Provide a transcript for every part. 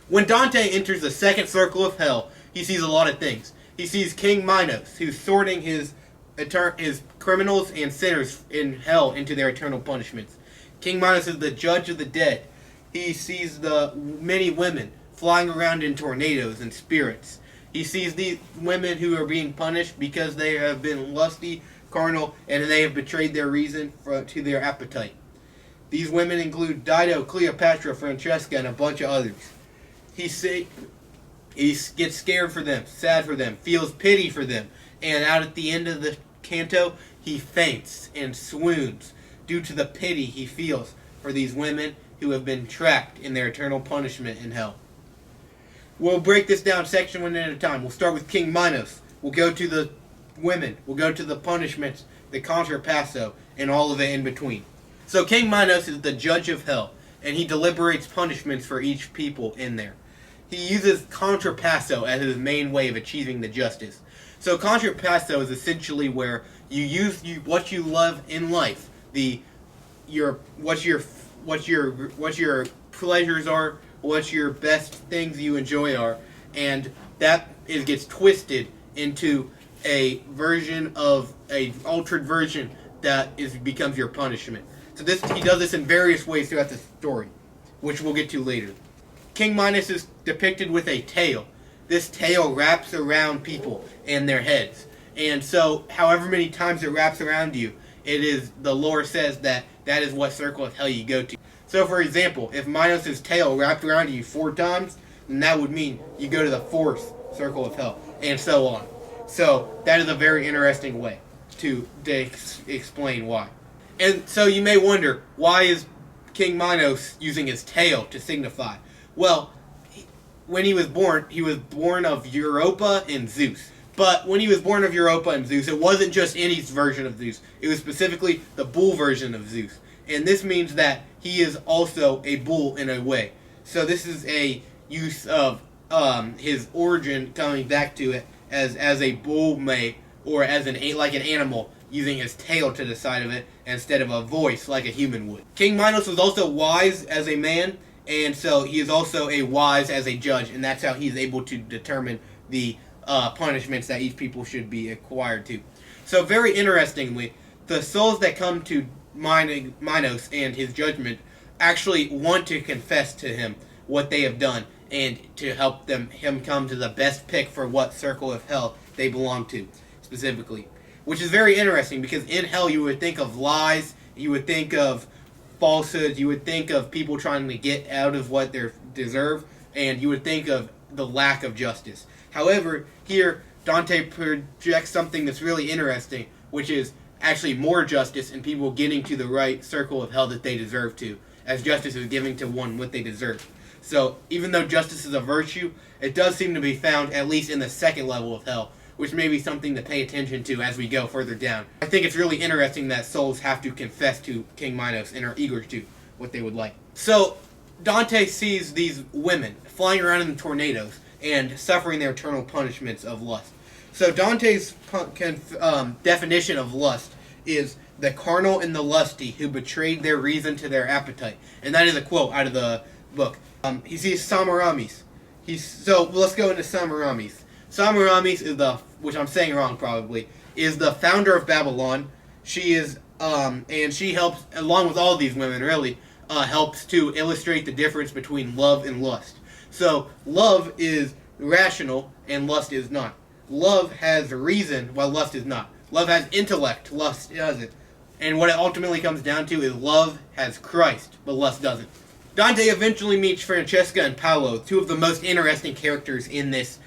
When Dante enters the second circle of hell, he sees a lot of things. He sees King Minos, who's sorting his criminals and sinners in hell into their eternal punishments. King Minos is the judge of the dead. He sees the many women flying around in tornadoes and spirits. He sees these women who are being punished because they have been lusty, carnal, and they have betrayed their reason to their appetite. These women include Dido, Cleopatra, Francesca, and a bunch of others. He gets scared for them, sad for them, feels pity for them, and out at the end of the canto, he faints and swoons due to the pity he feels for these women who have been trapped in their eternal punishment in hell. We'll break this down section one at a time. We'll start with King Minos. We'll go to the women. We'll go to the punishments, the contrapasso, and all of it in between. So King Minos is the judge of hell, and he deliberates punishments for each people in there. He uses contrapasso as his main way of achieving the justice. So contrapasso is essentially where you use what you love in life, what your pleasures are, what your best things you enjoy are, and that gets twisted into a version of a altered version that becomes your punishment. So he does this in various ways throughout the story, which we'll get to later. King Minos is depicted with a tail. This tail wraps around people and their heads. And so, however many times it wraps around you, the lore says that is what circle of hell you go to. So, for example, if Minos' tail wrapped around you 4 times, then that would mean you go to the 4th circle of hell, and so on. So, that is a very interesting way to explain why. And so you may wonder, why is King Minos using his tail to signify? Well, when he was born of Europa and Zeus. But when he was born of Europa and Zeus, it wasn't just any version of Zeus. It was specifically the bull version of Zeus. And this means that he is also a bull in a way. So this is a use of his origin, coming back to it as a bull may, or as like an animal, using his tail to the side of it instead of a voice like a human would. King Minos was also wise as a man, and so he is also wise as a judge, and that's how he's able to determine the punishments that each people should be acquired to. So very interestingly, the souls that come to Minos and his judgment actually want to confess to him what they have done and to help him come to the best pick for what circle of hell they belong to specifically. Which is very interesting, because in hell you would think of lies, you would think of falsehoods, you would think of people trying to get out of what they deserve, and you would think of the lack of justice. However, here Dante projects something that's really interesting, which is actually more justice and people getting to the right circle of hell that they deserve to, as justice is giving to one what they deserve. So even though justice is a virtue, it does seem to be found at least in the second level of hell, which may be something to pay attention to as we go further down. I think it's really interesting that souls have to confess to King Minos and are eager to what they would like. So Dante sees these women flying around in tornadoes and suffering their eternal punishments of lust. So Dante's definition of lust is the carnal and the lusty who betrayed their reason to their appetite. And that is a quote out of the book. He sees Semiramis. So let's go into Semiramis. Semiramis is which I'm saying wrong probably, is the founder of Babylon. She is, and she helps, along with all these women really, helps to illustrate the difference between love and lust. So love is rational and lust is not. Love has reason while lust is not. Love has intellect, lust doesn't. And what it ultimately comes down to is love has Christ, but lust doesn't. Dante eventually meets Francesca and Paolo, 2 of the most interesting characters in this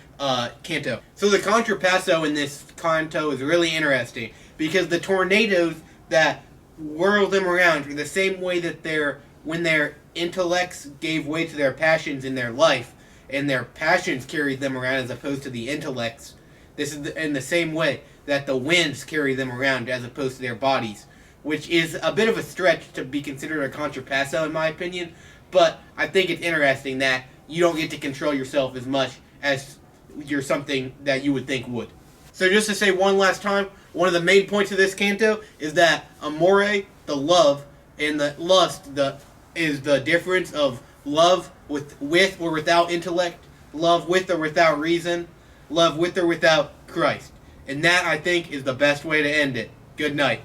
canto. So the contrapasso in this canto is really interesting, because the tornadoes that whirl them around are the same way that when their intellects gave way to their passions in their life, and their passions carried them around as opposed to the intellects. This is in the same way that the winds carry them around as opposed to their bodies, which is a bit of a stretch to be considered a contrapasso in my opinion, but I think it's interesting that you don't get to control yourself as much as you're something that you would think would. So just to say one last time, one of the main points of this canto is that amore, the love, and the lust, is the difference of love with or without intellect, love with or without reason, love with or without Christ. And that, I think, is the best way to end it. Good night.